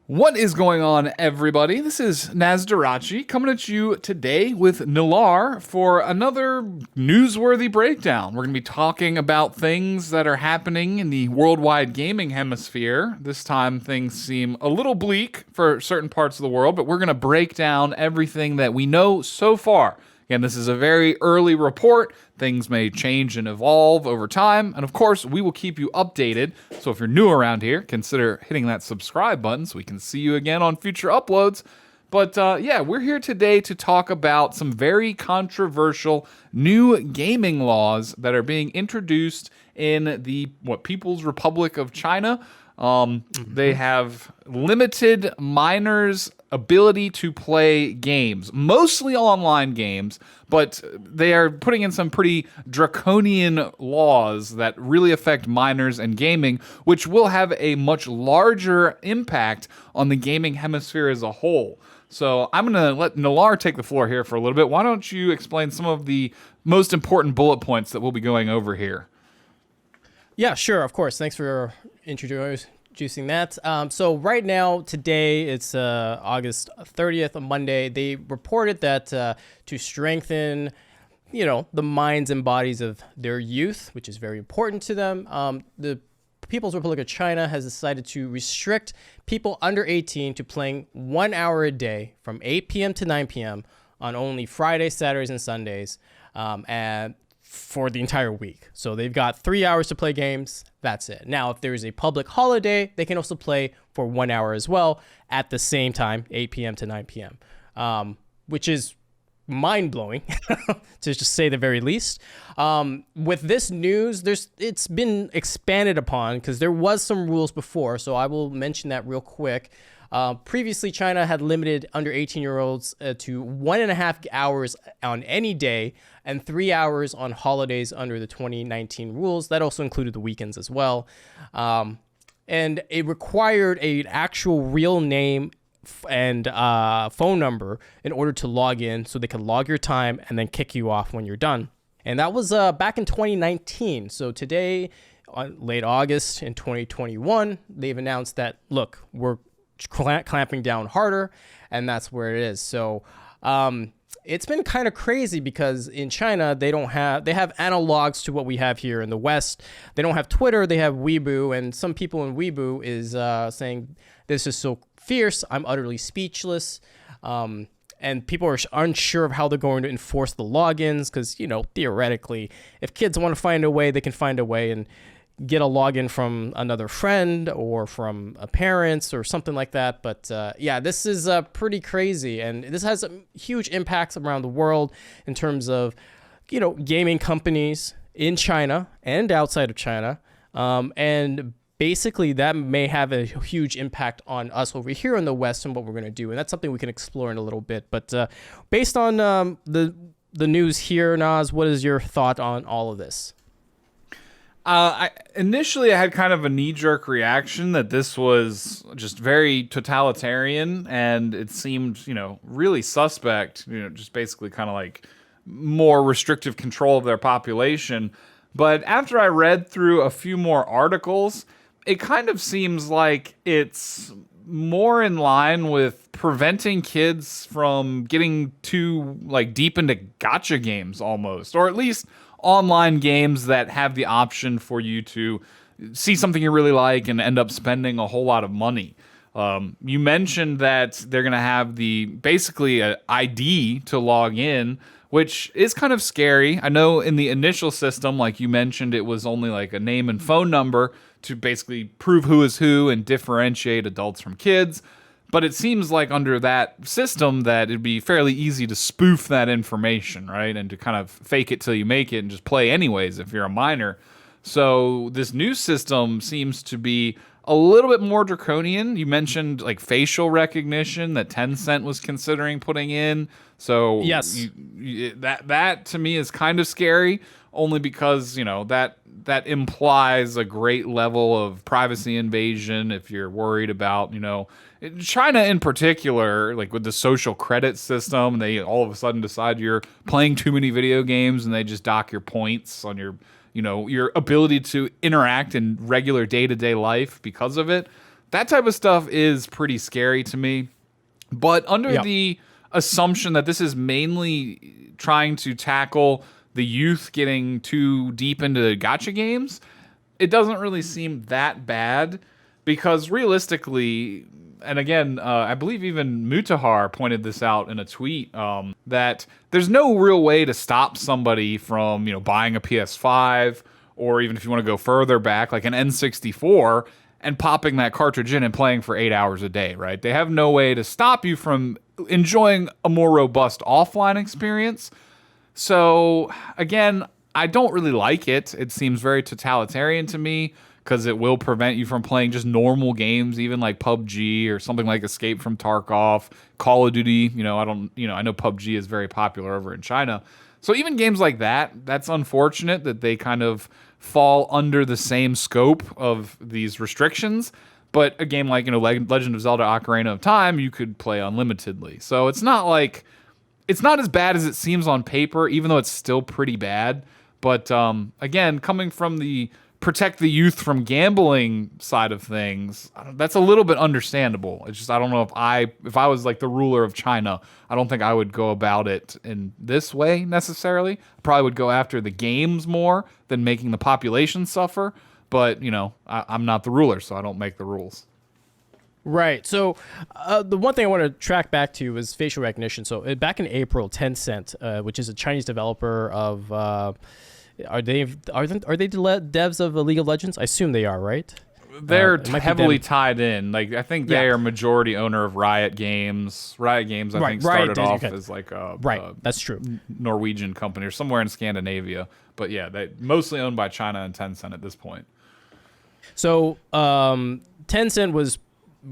What is going on, everybody? This is Nasdorachi coming at you today with Nolar for another newsworthy breakdown. We're going to be talking about things that are happening in the worldwide gaming hemisphere. This time, things seem a little bleak for certain parts of the world, but we're going to break down everything that we know so far. Again, this is a very early report. Things may change and evolve over time. And of course, we will keep you updated. So if you're new around here, consider hitting that subscribe button so we can see you again on future uploads. But yeah, we're here today to talk about some very controversial new gaming laws that are being introduced in the People's Republic of China. They have limited minors' ability to play games, mostly online games, but they are putting in some pretty draconian laws that really affect minors and gaming, which will have a much larger impact on the gaming hemisphere as a whole. So I'm going to let Nolar take the floor here for a little bit. Why don't you explain some of the most important bullet points that we'll be going over here? Yeah, sure, of course. Thanks for introducing that. So right now, today, it's August 30th, a Monday. They reported that to strengthen, the minds and bodies of their youth, which is very important to them, the People's Republic of China has decided to restrict people under 18 to playing 1 hour a day from 8 p.m. to 9 p.m. on only Fridays, Saturdays, and Sundays. And for the entire week. So they've got 3 hours to play games. That's it. Now, if there's a public holiday, they can also play for 1 hour as well at the same time, 8 p.m. to 9 p.m., which is mind-blowing, to just say the very least. With this news, it's been expanded upon because there was some rules before, so I will mention that real quick. Previously, China had limited under 18-year-olds to 1.5 hours on any day and 3 hours on holidays under the 2019 rules. That also included the weekends as well. And it required an actual real name and phone number in order to log in so they could log your time and then kick you off when you're done. And that was back in 2019. So today, on late August in 2021, they've announced that, look, we're clamping down harder, and that's where it is. So it's been kind of crazy because in China they have analogs to what we have here in the West. They don't have Twitter, they have Weibo, and some people in Weibo is saying this is so fierce, I'm utterly speechless. And people are unsure of how they're going to enforce the logins because, theoretically, if kids want to find a way, they can find a way and get a login from another friend or from a parents or something like that. But yeah, this is pretty crazy. And this has huge impacts around the world in terms of, gaming companies in China and outside of China. And basically that may have a huge impact on us over here in the West and what we're going to do. And that's something we can explore in a little bit. But based on the news here, Nas, what is your thought on all of this? Initially, I had kind of a knee-jerk reaction that this was just very totalitarian, and it seemed, really suspect, just basically kind of like more restrictive control of their population. But after I read through a few more articles, it kind of seems like it's more in line with preventing kids from getting too deep into gacha games almost, or at least online games that have the option for you to see something you really like and end up spending a whole lot of money. You mentioned that they're going to have basically an ID to log in, which is kind of scary. I know in the initial system, like you mentioned, it was only like a name and phone number to basically prove who is who and differentiate adults from kids. But it seems like under that system that it'd be fairly easy to spoof that information, right? And to kind of fake it till you make it and just play anyways if you're a minor. So this new system seems to be a little bit more draconian. You mentioned facial recognition that Tencent was considering putting in. So yes, that to me is kind of scary, only because that implies a great level of privacy invasion if you're worried about China in particular, with the social credit system. They all of a sudden decide you're playing too many video games and they just dock your points on your ability to interact in regular day-to-day life because of it. that type of stuff is pretty scary to me. But under the assumption that this is mainly trying to tackle the youth getting too deep into gacha games, it doesn't really seem that bad, because realistically, and again, I believe even Mutahar pointed this out in a tweet, that there's no real way to stop somebody from, buying a PS5, or even if you want to go further back, like an N64, and popping that cartridge in and playing for 8 hours a day, right? They have no way to stop you from enjoying a more robust offline experience. So, again, I don't really like it. It seems very totalitarian to me, because it will prevent you from playing just normal games, even like PUBG or something like Escape from Tarkov, Call of Duty. I know PUBG is very popular over in China. So even games like that, that's unfortunate that they kind of fall under the same scope of these restrictions. But a game like, Legend of Zelda Ocarina of Time, you could play unlimitedly. So it's not as bad as it seems on paper, even though it's still pretty bad. But again, coming from the protect the youth from gambling side of things, that's a little bit understandable. It's just, I don't know if I was like the ruler of China, I don't think I would go about it in this way necessarily. I probably would go after the games more than making the population suffer. But, I'm not the ruler, so I don't make the rules. Right. So the one thing I want to track back to is facial recognition. So back in April, Tencent, which is a Chinese developer of... Are they the devs of League of Legends? I assume they are, right? They're heavily tied in. Like, I think they are majority owner of Riot Games. Riot Games, I think, started off as like a that's true, Norwegian company or somewhere in Scandinavia. But yeah, they mostly owned by China and Tencent at this point. So Tencent was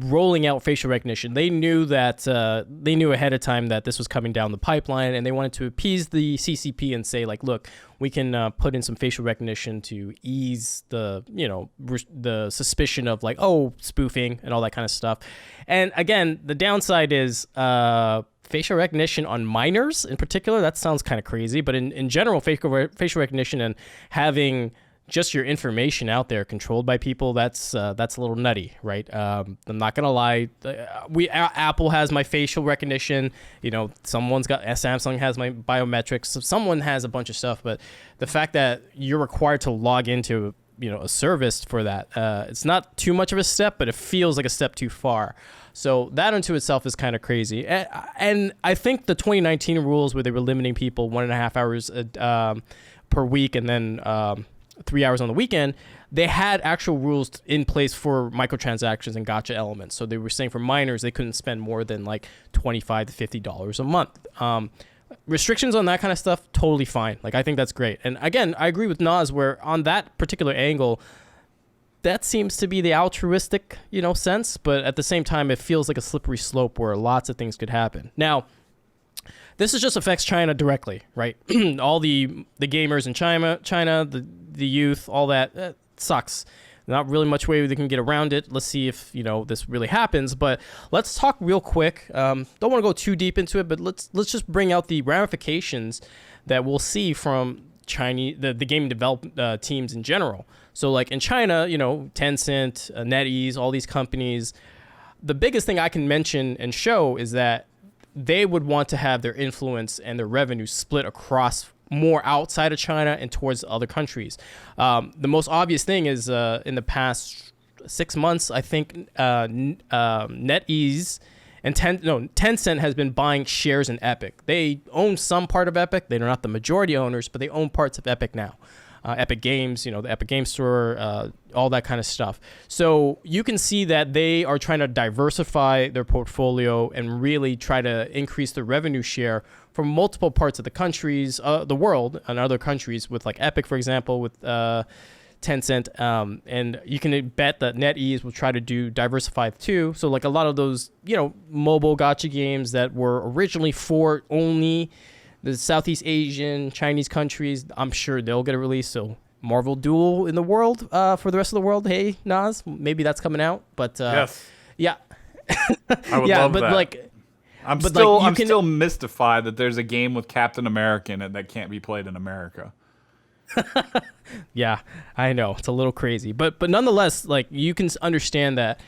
rolling out facial recognition. They knew ahead of time that this was coming down the pipeline, and they wanted to appease the CCP and say, like, look, we can put in some facial recognition to ease the the suspicion of like, spoofing and all that kind of stuff. And again, the downside is facial recognition on minors in particular. That sounds kind of crazy, but in general, facial recognition and having just your information out there controlled by people, that's a little nutty, right? I'm not gonna lie, Apple has my facial recognition, Samsung has my biometrics, so someone has a bunch of stuff, but the fact that you're required to log into a service for that, it's not too much of a step, but it feels like a step too far. So that unto itself is kind of crazy. And I think the 2019 rules where they were limiting people 1.5 hours per week, and then 3 hours on the weekend, they had actual rules in place for microtransactions and gacha elements. So they were saying for minors, they couldn't spend more than like $25 to $50 a month. Restrictions on that kind of stuff, totally fine. Like, I think that's great. And again, I agree with Nas where on that particular angle, that seems to be the altruistic, sense. But at the same time, it feels like a slippery slope where lots of things could happen. Now, this just affects China directly, right? All the gamers in China, the youth, all that sucks. Not really much way they can get around it. Let's see if this really happens. But let's talk real quick. Don't want to go too deep into it, but let's just bring out the ramifications that we'll see from the gaming development teams in general. So like in China, Tencent, NetEase, all these companies. The biggest thing I can mention and show is that they would want to have their influence and their revenue split across more outside of China and towards other countries. The most obvious thing is in the past 6 months, I think NetEase and Tencent has been buying shares in Epic. They own some part of Epic. They're not the majority owners, but they own parts of Epic now. Epic Games, the Epic Game Store, all that kind of stuff. So you can see that they are trying to diversify their portfolio and really try to increase the revenue share from multiple parts of the world, and other countries with like Epic, for example, with Tencent. And you can bet that NetEase will try to do diversify too. So like a lot of those, mobile gacha games that were originally for only the Southeast Asian, Chinese countries, I'm sure they'll get a release. So Marvel Duel in the world, for the rest of the world. Hey, Nas, maybe that's coming out. But yes, yeah, I would love but that. Like, I'm still mystified that there's a game with Captain America in it that can't be played in America. Yeah, I know it's a little crazy, but nonetheless, like you can understand that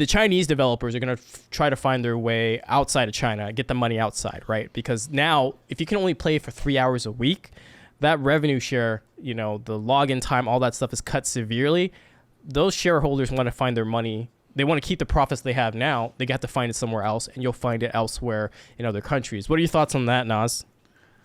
the Chinese developers are going to try to find their way outside of China, get the money outside, right? Because now, if you can only play for 3 hours a week, that revenue share, the login time, all that stuff is cut severely. Those shareholders want to find their money. They want to keep the profits they have now. They got to find it somewhere else, and you'll find it elsewhere in other countries. What are your thoughts on that, Nas?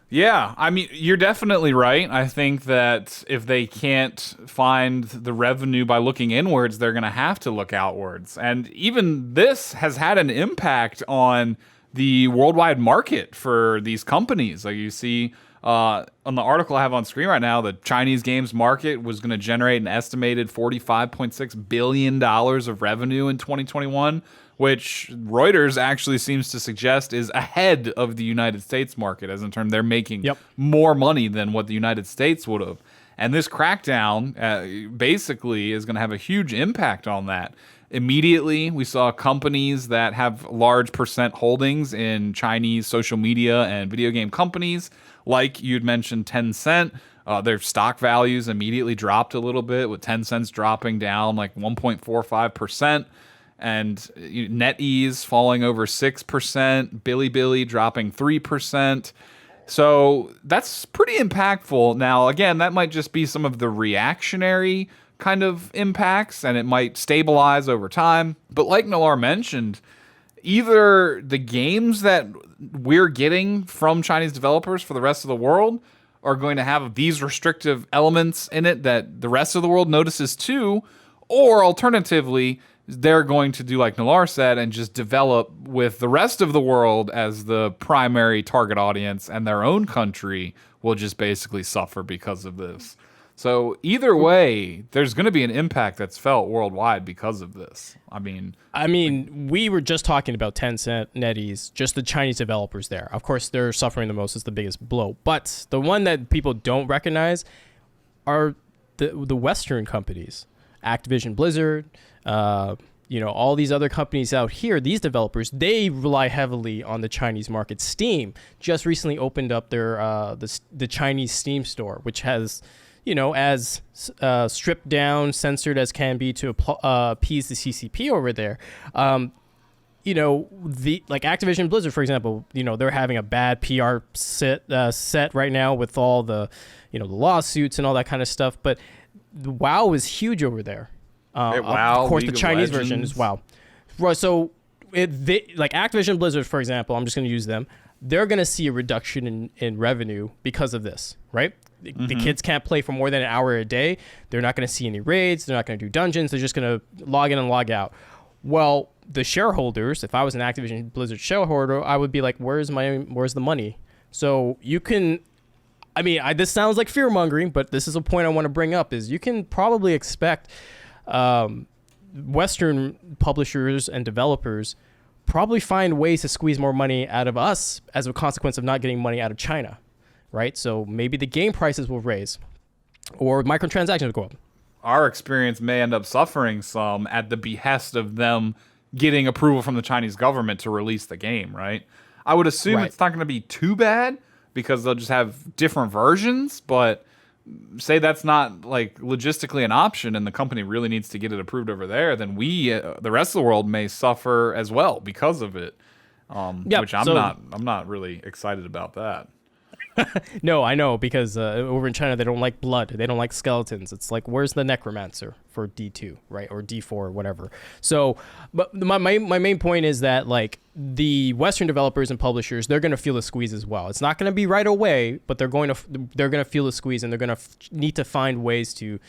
Yeah, I mean, you're definitely right. I think that if they can't find the revenue by looking inwards, they're going to have to look outwards. And even this has had an impact on the worldwide market for these companies. Like you see on the article I have on screen right now, the Chinese games market was going to generate an estimated $45.6 billion of revenue in 2021, which Reuters actually seems to suggest is ahead of the United States market, as in terms they're making more money than what the United States would have. And this crackdown basically is going to have a huge impact on that. Immediately, we saw companies that have large percent holdings in Chinese social media and video game companies, like you'd mentioned Tencent. Their stock values immediately dropped a little bit, with Tencent's dropping down like 1.45%. And NetEase falling over 6%, Bilibili dropping 3%. So that's pretty impactful. Now, again, that might just be some of the reactionary kind of impacts, and it might stabilize over time. But like Nolar mentioned, either the games that we're getting from Chinese developers for the rest of the world are going to have these restrictive elements in it that the rest of the world notices too, or alternatively, they're going to do like Nolar said and just develop with the rest of the world as the primary target audience, and their own country will just basically suffer because of this. So either way, there's going to be an impact that's felt worldwide because of this. I mean, we were just talking about Tencent, NetEase, just the Chinese developers there. Of course, they're suffering the most. It's the biggest blow. But the one that people don't recognize are the Western companies. Activision Blizzard, all these other companies out here, these developers, they rely heavily on the Chinese market. Steam just recently opened up their the Chinese Steam store, which has, as stripped down, censored as can be to appease the CCP over there. Like Activision Blizzard, for example, they're having a bad PR set right now with all the, the lawsuits and all that kind of stuff. But WoW is huge over there. WoW, of course, League the Chinese of version Legends. is WoW. Right, so like Activision Blizzard, for example, I'm just going to use them. They're going to see a reduction in revenue because of this, right? The kids can't play for more than an hour a day. They're not going to see any raids. They're not going to do dungeons. They're just going to log in and log out. Well, the shareholders, if I was an Activision Blizzard shareholder, I would be like, where's the money? So you can... this sounds like fear-mongering, but this is a point I want to bring up, is you can probably expect Western publishers and developers probably find ways to squeeze more money out of us as a consequence of not getting money out of China, right? So maybe the game prices will raise or microtransactions will go up. Our experience may end up suffering some at the behest of them getting approval from the Chinese government to release the game, right? I would assume it's not going to be too bad because they'll just have different versions, but say that's not like logistically an option and the company really needs to get it approved over there, then we, the rest of the world, may suffer as well because of it. Which I'm not really excited about that. No, I know, because over in China, they don't like blood. They don't like skeletons. It's like, where's the necromancer for D2, right? Or D4 or whatever. So, but my main point is that, like, the Western developers and publishers, they're going to feel the squeeze as well. It's not going to be right away, but they're going to feel the squeeze, and they're going to need to find ways to,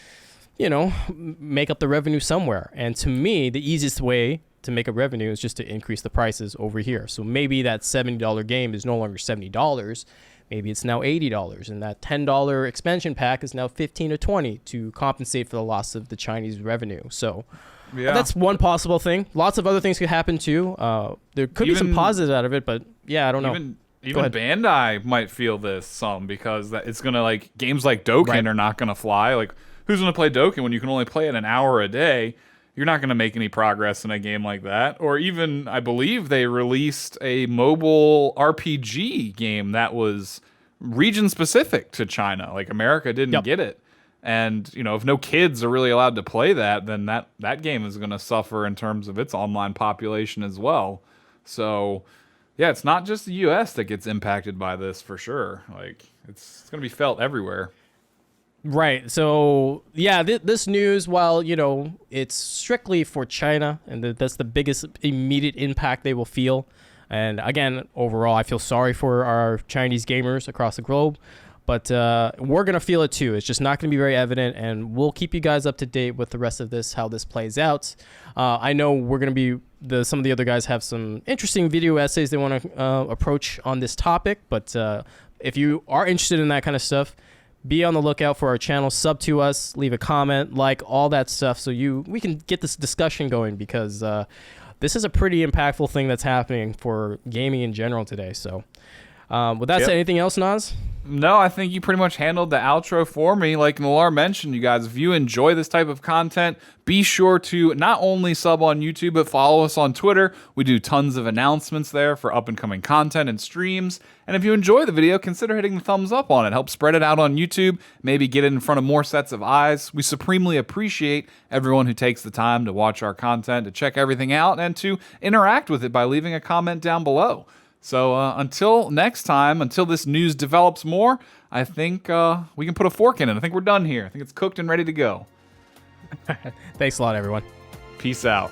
make up the revenue somewhere. And to me, the easiest way to make a revenue is just to increase the prices over here. So maybe that $70 game is no longer $70. Maybe it's now $80, and that $10 expansion pack is now $15 to $20 to compensate for the loss of the Chinese revenue. So that's one possible thing. Lots of other things could happen too. There could be some positives out of it, but I don't know. Even Bandai might feel this some, because it's gonna, like, games like Dokkan are not gonna fly. Like, who's gonna play Dokkan when you can only play it an hour a day? You're not going to make any progress in a game like that. Or even, I believe they released a mobile RPG game that was region specific to China. Like, America didn't get it. And, if no kids are really allowed to play that, then that game is going to suffer in terms of its online population as well. So, yeah, it's not just the US that gets impacted by this for sure. Like, it's going to be felt everywhere. Right. So, yeah, this news, while, it's strictly for China, and that's the biggest immediate impact they will feel. And again, overall, I feel sorry for our Chinese gamers across the globe. But we're going to feel it too. It's just not going to be very evident, and we'll keep you guys up to date with the rest of this, how this plays out. I know we're going to be, some of the other guys have some interesting video essays they want to approach on this topic, but if you are interested in that kind of stuff, be on the lookout for our channel, sub to us, leave a comment, like all that stuff, so we can get this discussion going, because this is a pretty impactful thing that's happening for gaming in general today. So with that said, anything else, Nas? No, I think you pretty much handled the outro for me. Like Nolar mentioned, you guys, if you enjoy this type of content, be sure to not only sub on YouTube, but follow us on Twitter. We do tons of announcements there for up-and-coming content and streams. And if you enjoy the video, consider hitting the thumbs up on it. Help spread it out on YouTube, maybe get it in front of more sets of eyes. We supremely appreciate everyone who takes the time to watch our content, to check everything out, and to interact with it by leaving a comment down below. So until next time, until this news develops more, I think we can put a fork in it. I think we're done here. I think it's cooked and ready to go. Thanks a lot, everyone. Peace out.